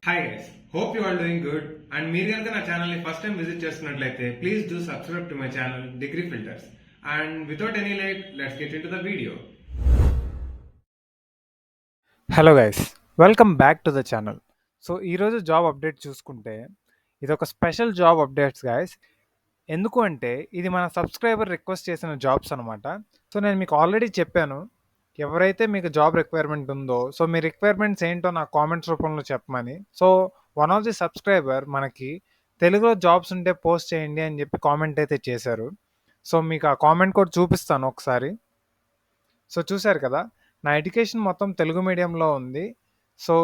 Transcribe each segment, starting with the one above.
Hi guys, hope you are doing good. And మీరు కనుక నా ఛానల్ని ఫస్ట్ టైం విజిట్ చేస్తున్నట్లయితే please do subscribe to my channel degree filters. And without any late, let's get into the video. Hello guys, welcome back to the channel. So ఈరోజు job update చూసుకుంటే ఇది ఒక special job updates guys. ఎందుకు అంటే ఇది మన subscriber request చేసిన jobs అనమాట. సో నేను మీకు ఆల్రెడీ చెప్పాను, ఎవరైతే మీకు జాబ్ రిక్వైర్మెంట్ ఉందో సో మీ రిక్వైర్మెంట్స్ ఏంటో నా కామెంట్స్ రూపంలో చెప్పమని. So one of the subscriber మనకి తెలుగులో జాబ్స్ ఉంటే పోస్ట్ చేయండి అని చెప్పి కామెంట్ అయితే చేశారు. సో మీకు ఆ కామెంట్ కూడా చూపిస్తాను ఒకసారి. సో చూశారు కదా, నా ఎడ్యుకేషన్ మొత్తం తెలుగు మీడియంలో ఉంది. సో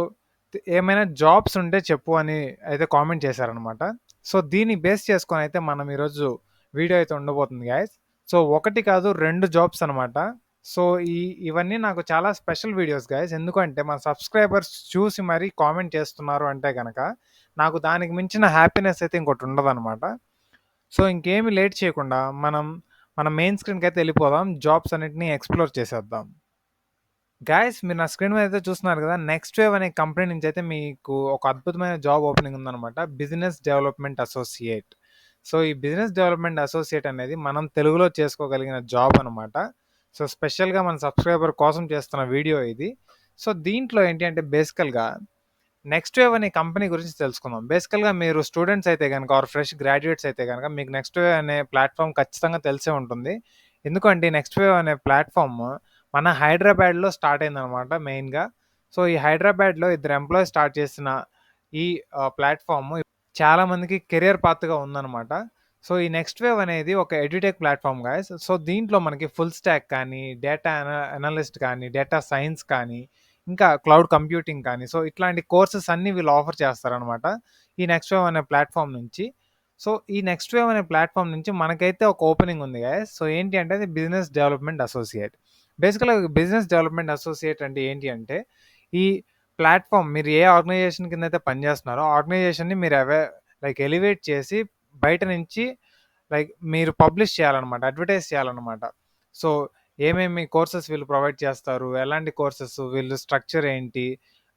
ఏమైనా జాబ్స్ ఉంటే చెప్పు అని అయితే కామెంట్ చేశారనమాట. సో దీన్ని బేస్ చేసుకొని అయితే మనం ఈరోజు వీడియో అయితే ఉండబోతుంది గాయస్. సో ఒకటి కాదు, రెండు జాబ్స్ అనమాట. సో ఇవన్నీ నాకు చాలా స్పెషల్ వీడియోస్ గాయస్. ఎందుకంటే మన సబ్స్క్రైబర్స్ చూసి మరీ కామెంట్ చేస్తున్నారు అంటే కనుక నాకు దానికి మించిన హ్యాపీనెస్ అయితే ఇంకోటి ఉండదన్నమాట. సో ఇంకేమి లేట్ చేయకుండా మన మెయిన్ స్క్రీన్కి అయితే వెళ్ళిపోదాం, జాబ్స్ అన్నిటిని ఎక్స్ప్లోర్ చేసేద్దాం. గాయస్, మీరు నా స్క్రీన్ మీద అయితే చూస్తున్నారు కదా, నెక్స్ట్ వేవ్ అనే కంపెనీ నుంచి అయితే మీకు ఒక అద్భుతమైన జాబ్ ఓపెనింగ్ ఉందన్నమాట, బిజినెస్ డెవలప్మెంట్ అసోసియేట్. సో ఈ బిజినెస్ డెవలప్మెంట్ అసోసియేట్ అనేది మనం తెలుగులో చేసుకోగలిగిన జాబ్ అనమాట. సో స్పెషల్గా మన సబ్స్క్రైబర్ కోసం చేస్తున్న వీడియో ఇది. సో దీంట్లో ఏంటి అంటే బేసికల్గా నెక్స్ట్ వేవ్ అనే కంపెనీ గురించి తెలుసుకుందాం. బేసికల్గా మీరు స్టూడెంట్స్ అయితే కనుక ఆర్ ఫ్రెష్ గ్రాడ్యుయేట్స్ అయితే కనుక మీకు నెక్స్ట్ వేవ్ అనే ప్లాట్ఫామ్ ఖచ్చితంగా తెలిసే ఉంటుంది. ఎందుకంటే నెక్స్ట్ వేవ్ అనే ప్లాట్ఫామ్ మన హైదరాబాద్లో స్టార్ట్ అయిందనమాట మెయిన్గా. సో ఈ హైదరాబాద్లో ఇద్దరు ఎంప్లాయీస్ స్టార్ట్ చేసిన ఈ ప్లాట్ఫామ్ చాలామందికి కెరియర్ పాత్గా ఉందన్నమాట. సో ఈ నెక్స్ట్ వేవ్ అనేది ఒక ఎడ్యుటెక్ ప్లాట్ఫామ్ గాయస్. సో దీంట్లో మనకి ఫుల్ స్టాక్ కానీ, డేటా అనలిస్ట్ కానీ, డేటా సైన్స్ కానీ, ఇంకా క్లౌడ్ కంప్యూటింగ్ కానీ, సో ఇట్లాంటి కోర్సెస్ అన్నీ వీళ్ళు ఆఫర్ చేస్తారనమాట ఈ నెక్స్ట్ వేవ్ అనే ప్లాట్ఫామ్ నుంచి. సో ఈ నెక్స్ట్ వేవ్ అనే ప్లాట్ఫామ్ నుంచి మనకైతే ఒక ఓపెనింగ్ ఉంది గాయస్. సో ఏంటి అంటే అది బిజినెస్ డెవలప్మెంట్ అసోసియేట్. బేసికల్గా బిజినెస్ డెవలప్మెంట్ అసోసియేట్ అంటే ఏంటి అంటే ఈ ప్లాట్ఫామ్ మీరు ఏ ఆర్గనైజేషన్ కింద అయితే పనిచేస్తున్నారో ఆర్గనైజేషన్ని మీరు ఎలివేట్ చేసి బయట నుంచి మీరు పబ్లిష్ చేయాలన్నమాట, అడ్వర్టైజ్ చేయాలన్నమాట. సో ఏమేమి కోర్సెస్ వీళ్ళు ప్రొవైడ్ చేస్తారు, ఎలాంటి కోర్సెస్, వీళ్ళు స్ట్రక్చర్ ఏంటి,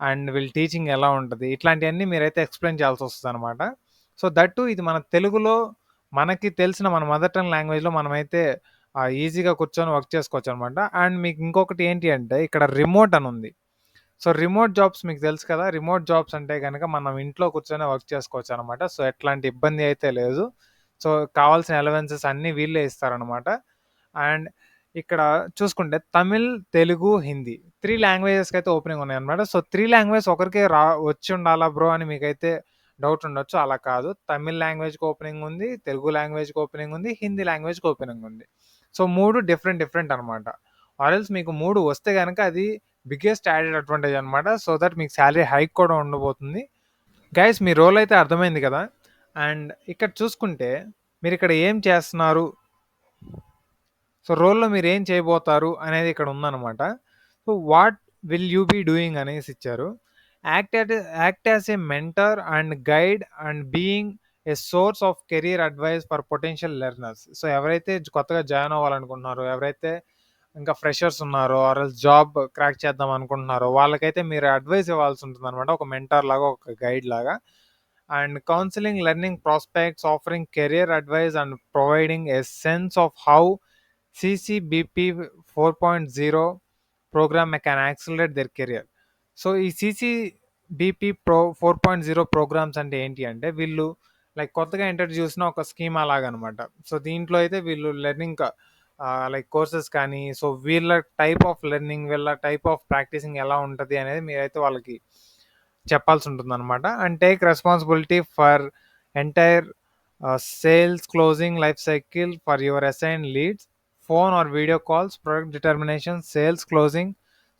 అండ్ వీళ్ళు టీచింగ్ ఎలా ఉంటుంది, ఇట్లాంటివన్నీ మీరైతే ఎక్స్ప్లెయిన్ చేయాల్సి వస్తుంది అనమాట. సో దట్టు ఇది మన తెలుగులో మనకి తెలిసిన మన మదర్ టంగ్ లాంగ్వేజ్లో మనమైతే ఈజీగా కూర్చొని వర్క్ చేసుకోవచ్చు అనమాట. అండ్ మీకు ఇంకొకటి ఏంటి అంటే ఇక్కడ రిమోట్ అని ఉంది. సో రిమోట్ జాబ్స్ మీకు తెలుసు కదా, రిమోట్ జాబ్స్ అంటే కనుక మనం ఇంట్లో కూర్చొని వర్క్ చేసుకోవచ్చు అనమాట. సో ఎట్లాంటి ఇబ్బంది అయితే లేదు. సో కావాల్సిన అలవెన్సెస్ అన్నీ వీళ్ళే ఇస్తారనమాట. అండ్ ఇక్కడ చూసుకుంటే తమిళ్, తెలుగు, హిందీ 3 లాంగ్వేజెస్కి అయితే ఓపెనింగ్ ఉన్నాయి అనమాట. సో 3 లాంగ్వేజ్ ఒకరికే వచ్చి ఉండాలా బ్రో అని మీకైతే డౌట్ ఉండొచ్చు. అలా కాదు, తమిళ్ లాంగ్వేజ్కి ఓపెనింగ్ ఉంది, తెలుగు లాంగ్వేజ్కి ఓపెనింగ్ ఉంది, హిందీ లాంగ్వేజ్కి ఓపెనింగ్ ఉంది. సో 3 డిఫరెంట్ అనమాట. ఆర్ఎల్స్ మీకు 3 వస్తే కనుక అది బిగ్గెస్ట్ యాడెడ్ అడ్వాంటేజ్ అనమాట. సో దట్ మీకు శాలరీ హైక్ కూడా ఉండబోతుంది. గైస్, మీ రోల్ అయితే అర్థమైంది కదా. అండ్ ఇక్కడ చూసుకుంటే మీరు ఇక్కడ ఏం చేస్తున్నారు, సో రోల్లో మీరు ఏం చేయబోతారు అనేది ఇక్కడ ఉందన్నమాట. So what will you be doing అనేసి ఇచ్చారు. Act as a mentor and guide and being a source of career advice for potential learners. So ఎవరైతే కొత్తగా జాయిన్ అవ్వాలనుకుంటున్నారో, ఎవరైతే ఇంకా ఫ్రెషర్స్ ఉన్నారో ఆర్ జాబ్ క్రాక్ చేద్దాం అనుకుంటున్నారో వాళ్ళకైతే మీరు అడ్వైస్ ఇవ్వాల్సి ఉంటుంది అనమాట, ఒక మెంటర్ లాగా, ఒక గైడ్ లాగా. And counselling learning prospects, offering career advice and providing a sense of how CCBP 4.0 program can accelerate their career. So ఈ CCBP 4.0 ప్రోగ్రామ్స్ అంటే ఏంటి అంటే వీళ్ళు కొత్తగా ఇంట్రడ్యూస్ చేసిన ఒక స్కీమ్ అలాగనమాట. సో దీంట్లో అయితే వీళ్ళు లెర్నింగ్ కోర్సెస్ కానీ, సో వీళ్ళ టైప్ ఆఫ్ లెర్నింగ్, వీళ్ళ టైప్ ఆఫ్ ప్రాక్టీసింగ్ ఎలా ఉంటుంది అనేది మీరైతే వాళ్ళకి చెప్పాల్సి ఉంటుంది అనమాట. And take responsibility for entire sales closing life cycle for your assign leads, phone or video calls, product determination, sales closing.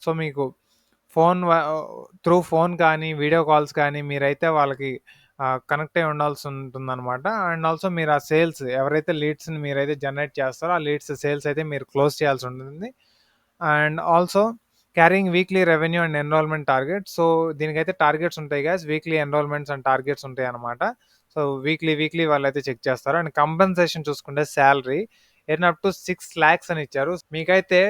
So మీకు త్రూ ఫోన్ కానీ వీడియో కాల్స్ కానీ మీరైతే వాళ్ళకి కనెక్ట్ అయి ఉండాల్సి ఉంటుందన్నమాట. అండ్ ఆల్సో మీరు ఆ సేల్స్ ఎవరైతే లీడ్స్ని మీరైతే జనరేట్ చేస్తారో ఆ లీడ్స్ సేల్స్ అయితే మీరు క్లోజ్ చేయాల్సి ఉంటుంది. And also carrying weekly revenue and enrolment targets. So దీనికైతే టార్గెట్స్ ఉంటాయి guys, weekly enrolments and targets ఉంటాయి అనమాట. సో వీక్లీ వాళ్ళైతే చెక్ చేస్తారు. అండ్ కంపెన్సేషన్ చూసుకుంటే salary earn up to 6 lakhs అని ఇచ్చారు. మీకైతే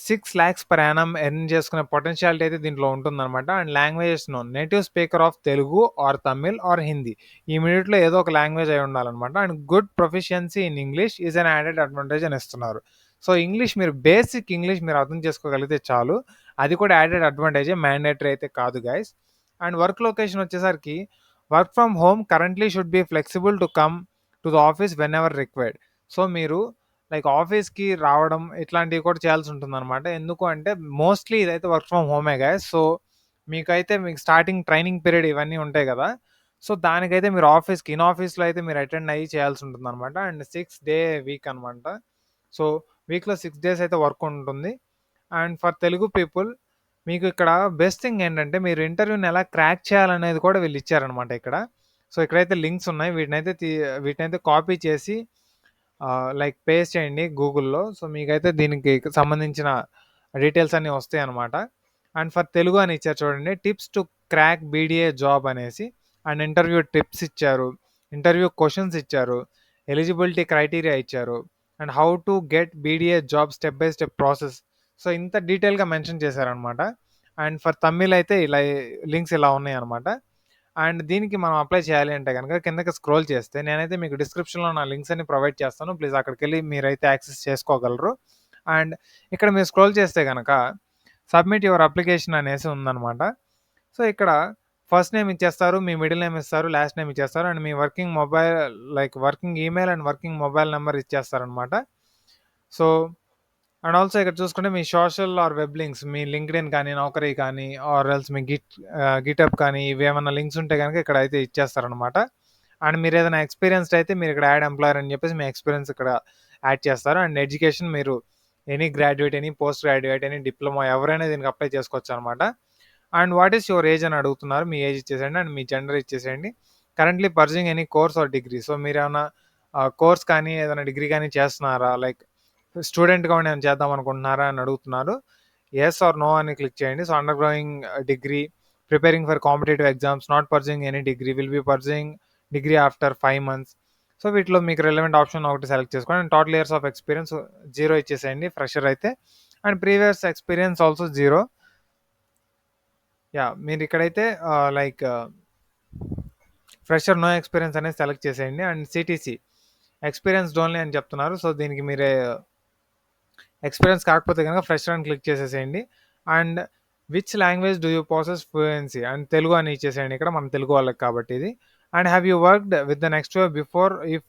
6 lakhs per annum ఎర్న్ చేసుకునే పొటెన్షియాలిటీ అయితే దీంట్లో ఉంటుందన్నమాట. And languages no native speaker of Telugu or Tamil or Hindi. ఈ మూడిట్లో ఏదో ఒక లాంగ్వేజ్ అయి ఉండాలన్నమాట. And good proficiency in English is an added advantage అని ఇస్తున్నారు. సో ఇంగ్లీష్ మీరు బేసిక్ ఇంగ్లీష్ మీరు అర్థం చేసుకోగలిగితే చాలు. అది కూడా యాడెడ్ అడ్వాంటేజే, మ్యాండేటరీ అయితే కాదు గైస్. అండ్ వర్క్ లొకేషన్ వచ్చేసరికి work from home currently should be flexible to come to the office when ever required. So మీరు లైక్ ఆఫీస్కి రావడం ఇట్లాంటివి కూడా చేయాల్సి ఉంటుంది అనమాట. ఎందుకు అంటే మోస్ట్లీ ఇదైతే వర్క్ ఫ్రమ్ హోమే గైస్. సో మీకు స్టార్టింగ్ ట్రైనింగ్ పీరియడ్ ఇవన్నీ ఉంటాయి కదా. సో దానికైతే మీరు ఇన్ ఆఫీస్లో అయితే మీరు అటెండ్ అయ్యి చేయాల్సి ఉంటుంది అనమాట. అండ్ 6-day వీక్ అనమాట. సో వీక్లో 6 days అయితే వర్క్ ఉంటుంది. అండ్ ఫర్ తెలుగు పీపుల్ మీకు ఇక్కడ బెస్ట్ థింగ్ ఏంటంటే మీరు ఇంటర్వ్యూని ఎలా క్రాక్ చేయాలనేది కూడా వీళ్ళు ఇచ్చారనమాట ఇక్కడ. సో ఇక్కడైతే లింక్స్ ఉన్నాయి, వీటినైతే కాపీ చేసి లైక్ పేస్ట్ చేయండి గూగుల్లో. సో మీకైతే దీనికి సంబంధించిన డీటెయిల్స్ అన్నీ వస్తాయి అనమాట. అండ్ ఫర్ తెలుగు అని ఇచ్చారు చూడండి, tips to crack BDA job అనేసి. అండ్ ఇంటర్వ్యూ టిప్స్ ఇచ్చారు, ఇంటర్వ్యూ క్వశ్చన్స్ ఇచ్చారు, ఎలిజిబిలిటీ క్రైటీరియా ఇచ్చారు, and how to get BDA job step by step process. So ఇంత డీటెయిల్గా మెన్షన్ చేశారనమాట. అండ్ ఫర్ తమిళ్ అయితే ఇలా లింక్స్ ఇలా ఉన్నాయి అనమాట. అండ్ దీనికి మనం అప్లై చేయాలి అంటే కనుక కిందకి స్క్రోల్ చేస్తే నేనైతే మీకు డిస్క్రిప్షన్లో నా లింక్స్ అన్ని ప్రొవైడ్ చేస్తాను. ప్లీజ్ అక్కడికి వెళ్ళి మీరైతే యాక్సెస్ చేసుకోగలరు. అండ్ ఇక్కడ మీరు స్క్రోల్ చేస్తే కనుక సబ్మిట్ యువర్ అప్లికేషన్ అనేసి ఉందన్నమాట. సో ఇక్కడ ఫస్ట్ నేమ్ ఇచ్చేస్తారు, మీ మిడిల్ నేమ్ ఇస్తారు, లాస్ట్ నేమ్ ఇచ్చేస్తారు, అండ్ మీ working email and working mobile number ఇచ్చేస్తారనమాట. సో అండ్ ఆల్సో ఇక్కడ చూసుకుంటే మీ సోషల్ ఆర్ వెబ్ లింక్స్, మీ లింక్డ్ఇన్ కానీ, నౌకరీ కానీ, ఆర్ ఎల్స్ మీ గిటప్ కానీ, ఇవి ఏమైనా లింక్స్ ఉంటే కనుక ఇక్కడ అయితే ఇచ్చేస్తారనమాట. అండ్ మీరు ఏదైనా ఎక్స్పీరియన్స్డ్ అయితే మీరు ఇక్కడ యాడ్ ఎంప్లాయర్ అని చెప్పేసి మీ ఎక్స్పీరియన్స్ ఇక్కడ యాడ్ చేస్తారు. అండ్ ఎడ్యుకేషన్ మీరు any graduate, any post graduate, any diploma ఎవరైనా దీనికి అప్లై చేసుకోవచ్చు అనమాట. And what is your age అని అడుగుతున్నారు, మీ ఏజ్ ఇచ్చేసేయండి అండ్ మీ జెండర్ ఇచ్చేసేయండి. Currently pursuing any course are degree. So మీరు ఏమైనా కోర్స్ కానీ ఏదైనా డిగ్రీ కానీ చేస్తున్నారా, లైక్ స్టూడెంట్గా నేను చేద్దాం అనుకుంటున్నారా అని అడుగుతున్నారు. ఎస్ ఆర్ నో అని క్లిక్ చేయండి. So under growing degree, preparing for competitive exams, not pursuing any degree, will be pursuing degree after 5 months. So వీటిలో మీకు రిలవెంట్ ఆప్షన్ ఒకటి సెలెక్ట్ చేసుకోండి. And total years of experience 0 ఇచ్చేసేయండి fresher అయితే. And previous experience also 0. మీరు ఇక్కడైతే fresher no experience అనేది select చేసేయండి. అండ్ సిటీసీ ఎక్స్పీరియన్స్డ్ ఓన్లీ అని చెప్తున్నారు. సో దీనికి మీరే ఎక్స్పీరియన్స్ కాకపోతే కనుక ఫ్రెషర్ అని క్లిక్ చేసేసేయండి. And which language do you process fluency, and Telugu అని ఇచ్చేసేయండి ఇక్కడ, మన తెలుగు వాళ్ళకి కాబట్టి ఇది. And have you worked with the next wave before, if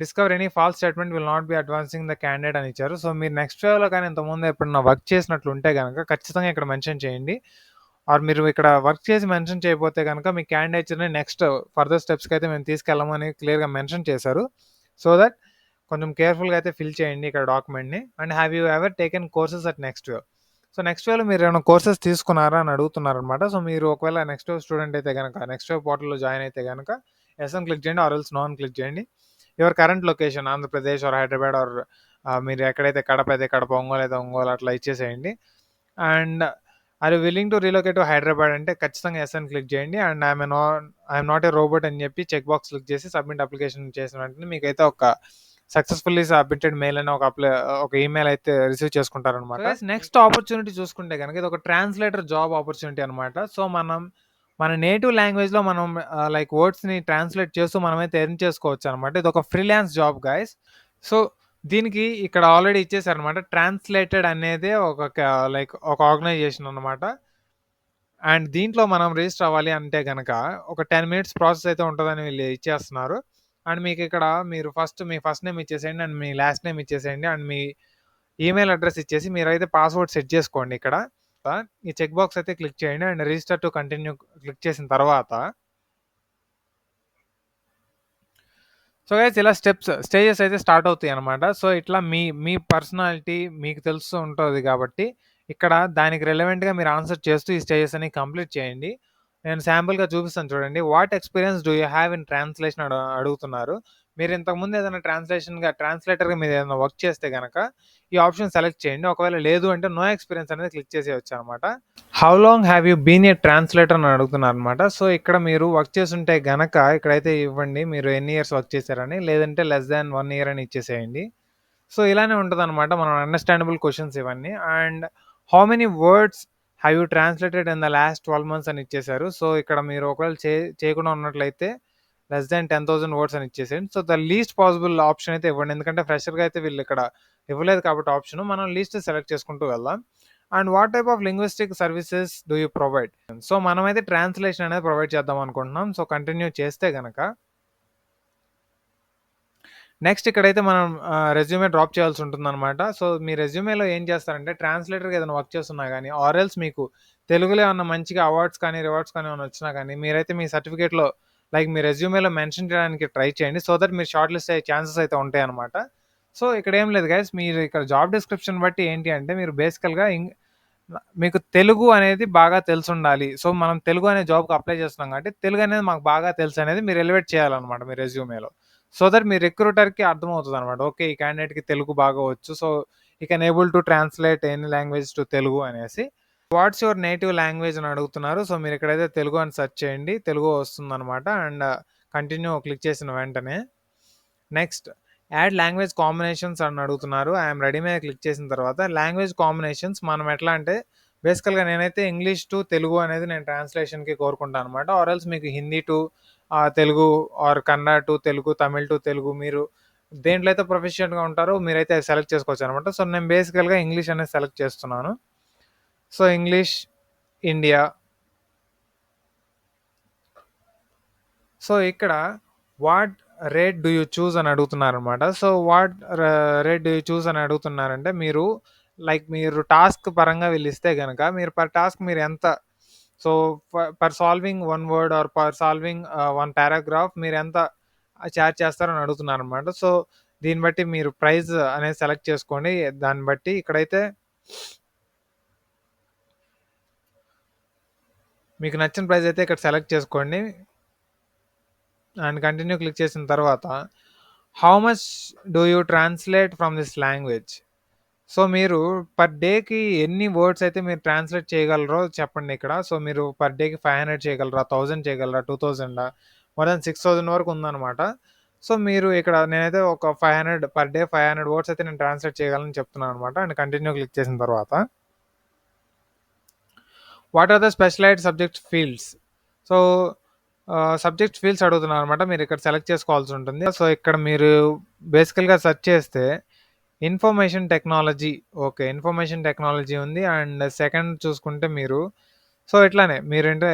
discover any false statement will not be advancing the candidate అని ఇచ్చారు. సో మీరు నెక్స్ట్ వేవ్లో కానీ ఇంతకుముందు ఎప్పుడన్నా వర్క్ చేసినట్లు ఉంటే కనుక ఖచ్చితంగా ఇక్కడ మెన్షన్ చేయండి. ఆర్ మీరు ఇక్కడ వర్క్ చేసి మెన్షన్ చేయకపోతే కనుక మీ క్యాండిడేట్ని నెక్స్ట్ ఫర్దర్ స్టెప్స్కి అయితే మేము తీసుకెళ్ళమని క్లియర్గా మెన్షన్ చేశారు. సో దట్ కొంచెం కేర్ఫుల్గా అయితే ఫిల్ చేయండి ఇక్కడ డాక్యుమెంట్ని. And have you ever taken courses at Next Wave. So Next వేవ్లో మీరు ఏమైనా కోర్సెస్ తీసుకున్నారా అని అడుగుతున్నారు అనమాట. సో మీరు ఒకవేళ నెక్స్ట్ వేవ్ స్టూడెంట్ అయితే కనుక, నెక్స్ట్ వేవ్ పోర్టల్లో జాయిన్ అయితే కనుక ఎస్ అని క్లిక్ చేయండి, ఆర్ ఎల్స్ నో అని క్లిక్ చేయండి. Your current location Andhra Pradesh or Hyderabad or మీరు ఎక్కడైతే కడప అయితే కడప, ఒంగోలు అయితే ఒంగోలు అట్లా ఇచ్చేసేయండి. And are you willing to relocate to Hyderabad అంటే ఖచ్చితంగా ఎస్ అని క్లిక్ చేయండి. And I'm not a robot అని చెప్పి చెక్ బాక్స్ క్లిక్ చేసి సబ్మిట్ అప్లికేషన్ చేసిన వెంటనే మీకైతే ఒక సక్సెస్ఫుల్లీ సబ్మిటెడ్ మెయిల్ అని ఒక ఈమెయిల్ అయితే రిసీవ్ చేసుకుంటారనమాట. నెక్స్ట్ ఆపర్చునిటీ చూసుకుంటే కనుక ఇది ఒక ట్రాన్స్లేటర్ జాబ్ ఆపర్చునిటీ అనమాట. సో మన నేటివ్ లాంగ్వేజ్లో మనం లైక్ వర్డ్స్ని ట్రాన్స్లేట్ చేస్తూ మనమైతే ఎర్న్ చేసుకోవచ్చు అనమాట. ఇది ఒక ఫ్రీలాన్స్ జాబ్ గైస్. సో దీనికి ఇక్కడ ఆల్రెడీ ఇచ్చేసారనమాట. ట్రాన్స్లేటెడ్ అనేది ఒక ఆర్గనైజేషన్ అనమాట. అండ్ దీంట్లో మనం రిజిస్టర్ అవ్వాలి అంటే కనుక ఒక 10 minutes ప్రాసెస్ అయితే ఉంటుందని వీళ్ళు ఇచ్చేస్తున్నారు. అండ్ మీకు ఇక్కడ మీరు మీ ఫస్ట్ నేమ్ ఇచ్చేసేయండి అండ్ మీ లాస్ట్ నేమ్ ఇచ్చేసేయండి అండ్ మీ ఈమెయిల్ అడ్రస్ ఇచ్చేసి మీరైతే పాస్వర్డ్ సెట్ చేసుకోండి ఇక్కడ. ఈ చెక్ బాక్స్ అయితే క్లిక్ చేయండి and register to continue click చేసిన తర్వాత సో గైస్ ఇలా స్టేజెస్ అయితే స్టార్ట్ అవుతాయి అనమాట. సో ఇట్లా మీ పర్సనాలిటీ మీకు తెలుస్తూ ఉంటుంది కాబట్టి ఇక్కడ దానికి రిలవెంట్గా మీరు ఆన్సర్ చేస్తూ ఈ స్టేజెస్ అని కంప్లీట్ చేయండి. నేను శాంపుల్గా చూపిస్తాను చూడండి. What experience do you have in translation అడుగుతున్నారు. మీరు ఇంతకుముందు ఏదైనా ట్రాన్స్లేటర్గా మీరు ఏదైనా వర్క్ చేస్తే కనుక ఈ ఆప్షన్ సెలెక్ట్ చేయండి. ఒకవేళ లేదు అంటే నో ఎక్స్పీరియన్స్ అనేది క్లిక్ చేసేయచ్చు అనమాట. How long have you been a translator అని అడుగుతున్నారు అనమాట. సో ఇక్కడ మీరు వర్క్ చేస్తుంటే గనక ఇక్కడైతే ఇవ్వండి మీరు ఎన్ని ఇయర్స్ వర్క్ చేశారని, లేదంటే less than 1 year అని ఇచ్చేసేయండి. సో ఇలానే ఉంటదనమాట మనం అండర్‌స్టాండబుల్ క్వెషన్స్ ఇవన్నీ. And how many words have you translated in the last 12 months అని ఇచ్చేసారు. సో ఇక్కడ మీరు ఒకవేళ చేయకుండా ఉన్నట్లయితే లెస్ థాన్ 10,000 వర్డ్స్ అని ఇచ్చేసేయండి. So the least possible option అయితే ఇవ్వండి. ఎందుకంటే ఫ్రెషర్‌గా అయితే వీళ్ళు ఇక్కడ ఇవ్వలేదు కాబట్టి ఆప్షన్ మనం లీస్ట్ సెలెక్ట్ చేసుకుంటూ వెళ్దాం. And what type of linguistic services do you provide? So మనమైతే ట్రాన్స్‌లేషన్ అనేది ప్రొవైడ్ చేద్దాం అనుకుంటున్నాం. సో కంటిన్యూ చేస్తే గనక నెక్స్ట్ ఇక్కడైతే మనం రెజ్యూమే డ్రాప్ చేయాల్సి ఉంటుందన్నమాట. సో మీ రెజ్యూమేలో ఏం చేస్తారంటే ట్రాన్స్‌లేటర్‌గా ఏదైనా వర్క్ చేస్తున్నా గానీ ఆర్ ఎల్స్ మీకు తెలుగులో ఏమన్నా మంచిగా అవార్డ్స్ కానీ, రివార్డ్స్ కానీ ఏమన్నా వచ్చినా గానీ మీరైతే మీ సర్టిఫికేట్‌లో లైక్ మీ రెజ్యూమేలో మెన్షన్ చేయడానికి ట్రై చేయండి. సో దట్ మీరు షార్ట్ లిస్ట్ అయ్యే ఛాన్సెస్ అయితే ఉంటాయన్నమాట. సో ఇక్కడ ఏం లేదు గైస్, మీరు ఇక్కడ జాబ్ డిస్క్రిప్షన్ బట్టి ఏంటి అంటే మీరు బేసికల్‌గా మీకు తెలుగు అనేది బాగా తెలిసుండాలి. సో మనం తెలుగు అనే జాబ్‌కి అప్లై చేస్తున్నాం కాబట్టి తెలుగు అనేది మాకు బాగా తెలుసనేది మీరు ఎలివేట్ చేయాలన్నమాట మీ రెజ్యూమేలో. సో దట్ మీ రిక్రూటర్‌కి అర్థమవుతదనమాట. ఓకే. ఈ క్యాండిడేట్‌కి తెలుగు బాగా వచ్చు. So he can able to translate any language to Telugu అనేసి. వాట్స్ యువర్ నేటివ్ లాంగ్వేజ్ అని అడుగుతున్నారు. సో మీరు ఇక్కడైతే తెలుగు అని సెర్చ్ చేయండి. తెలుగు వస్తుందనమాట. అండ్ కంటిన్యూ క్లిక్ చేసిన వెంటనే నెక్స్ట్ యాడ్ లాంగ్వేజ్ కాంబినేషన్స్ అని అడుగుతున్నారు. ఐఎమ్ రెడీ మీద క్లిక్ చేసిన తర్వాత లాంగ్వేజ్ కాంబినేషన్స్ మనం ఎట్లా అంటే బేసికల్‌గా నేనైతే ఇంగ్లీష్ టు తెలుగు అనేది నేను ట్రాన్స్‌లేషన్‌కి కోరుకుంటాను అనమాట. ఆర్ ఎల్స్ మీకు Hindi to Telugu or Kannada to Telugu, Tamil to Telugu మీరు దేంట్లో అయితే ప్రొఫిషియెంట్‌గా ఉంటారో మీరైతే సెలెక్ట్ చేసుకోవచ్చు అనమాట. సో నేను బేసికల్‌గా ఇంగ్లీష్ అనేది సెలెక్ట్ చేస్తున్నాను. So English India. సో ఇక్కడ what rate do you choose అని అడుగుతున్నారనమాట. So what rate do you choose అని అడుగుతున్నారంటే మీరు లైక్ మీరు టాస్క్ పరంగా వీళ్ళు ఇస్తే గనక మీరు పర్ టాస్క్ మీరు ఎంత so per solving 1 word or per solving 1 paragraph మీరు ఎంత చార్జ్ చేస్తారని అడుగుతున్నారనమాట. సో దీన్ని బట్టి మీరు ప్రైస్ అనేది సెలెక్ట్ చేసుకోండి. దాన్ని బట్టి ఇక్కడైతే మీకు నచ్చిన ప్రైస్ అయితే ఇక్కడ సెలెక్ట్ చేసుకోండి. అండ్ కంటిన్యూ క్లిక్ చేసిన తర్వాత how much do you translate from this language? So మీరు పర్ డేకి ఎన్ని వర్డ్స్ అయితే మీరు ట్రాన్స్లేట్ చేయగలరో చెప్పండి ఇక్కడ. సో మీరు పర్ డేకి 500 చేయగలరా, 1000 చేయగలరా, 2000 మోర్ దాన్ 6000 వరకు ఉందన్నమాట. సో మీరు ఇక్కడ నేనైతే ఒక 500 పర్ డే 500 వర్డ్స్ అయితే నేను ట్రాన్స్లేట్ చేయగలను చెప్తున్నాను అనమాట. అండ్ కంటిన్యూ క్లిక్ చేసిన తర్వాత what are the specialized subject fields? So subject fields అడుగుతున్నారు అనమాట. మీరు ఇక్కడ సెలెక్ట్ చేసుకోవాల్సి ఉంటుంది. సో ఇక్కడ మీరు బేసికల్గా సెర్చ్ చేస్తే information technology, okay information technology ఉంది. అండ్ సెకండ్ చూసుకుంటే మీరు సో ఇట్లానే మీరంటే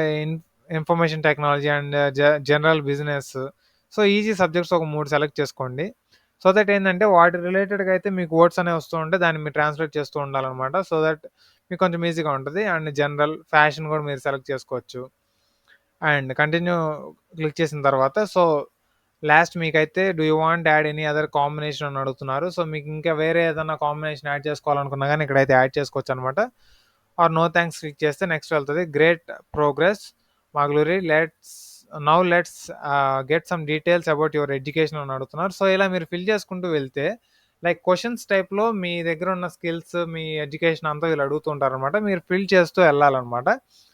information technology and general business. So easy subjects ఒక 3 సెలెక్ట్ చేసుకోండి. సో దట్ ఏంటంటే వాటి రిలేటెడ్గా అయితే మీకు వర్డ్స్ అనేవి వస్తూ ఉంటే దాన్ని మీరు ట్రాన్స్లేట్ చేస్తూ ఉండాలన్నమాట. సో దట్ మీకు కొంచెం ఈజీగా ఉంటుంది. అండ్ జనరల్ ఫ్యాషన్ కూడా మీరు సెలెక్ట్ చేసుకోవచ్చు. అండ్ కంటిన్యూ క్లిక్ చేసిన తర్వాత సో లాస్ట్ మీకైతే do you want add any other combination అని అడుగుతున్నారు. సో మీకు ఇంకా వేరే ఏదైనా కాంబినేషన్ యాడ్ చేసుకోవాలనుకున్నా కానీ ఇక్కడైతే యాడ్ చేసుకోవచ్చు అనమాట. ఆర్ నో థ్యాంక్స్ క్లిక్ చేస్తే నెక్స్ట్ వెళ్తుంది. Great progress Magluri let's get some details about your education అని అడుగుతున్నారు. సో ఇలా మీరు ఫిల్ చేసుకుంటూ వెళ్తే లైక్ క్వశ్చన్స్ టైప్లో మీ దగ్గర ఉన్న స్కిల్స్ మీ ఎడ్యుకేషన్ అంతా వీళ్ళు అడుగుతుంటారు అనమాట. మీరు ఫిల్ చేస్తూ వెళ్ళాలన్నమాట.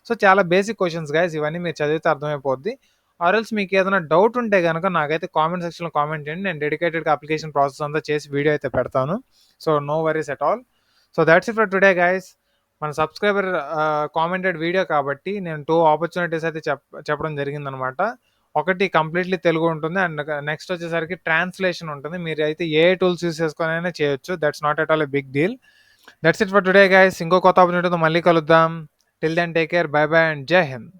సో చాలా బేసిక్ క్వశ్చన్స్ గైస్, ఇవన్నీ మీరు చదివితే అర్థమైపోద్ది. ఆర్ఎల్స్ మీకు ఏదైనా డౌట్ ఉంటే కనుక నాకైతే కామెంట్ సెక్షన్లో కామెంట్ చేయండి. నేను డెడికేటెడ్గా అప్లికేషన్ ప్రాసెస్ అంతా చేసి వీడియో అయితే పెడతాను. So no worries at all. So that's it for today guys. మన సబ్స్క్రైబర్ కామెంటెడ్ వీడియో కాబట్టి నేను 2 ఆపర్చునిటీస్ అయితే చెప్పడం జరిగిందనమాట. ఒకటి కంప్లీట్లీ తెలుగు ఉంటుంది అండ్ నెక్స్ట్ వచ్చేసరికి ట్రాన్స్లేషన్ ఉంటుంది. మీరు అయితే ఏ టూల్స్ యూస్ చేసుకొని చేయొచ్చు. That's not at all a big deal. That's it for today guys. ఇంకో కొత్త ఆపర్చునిటీతో మళ్ళీ కలుద్దాం. Till then take care, bye bye and జై హింద్.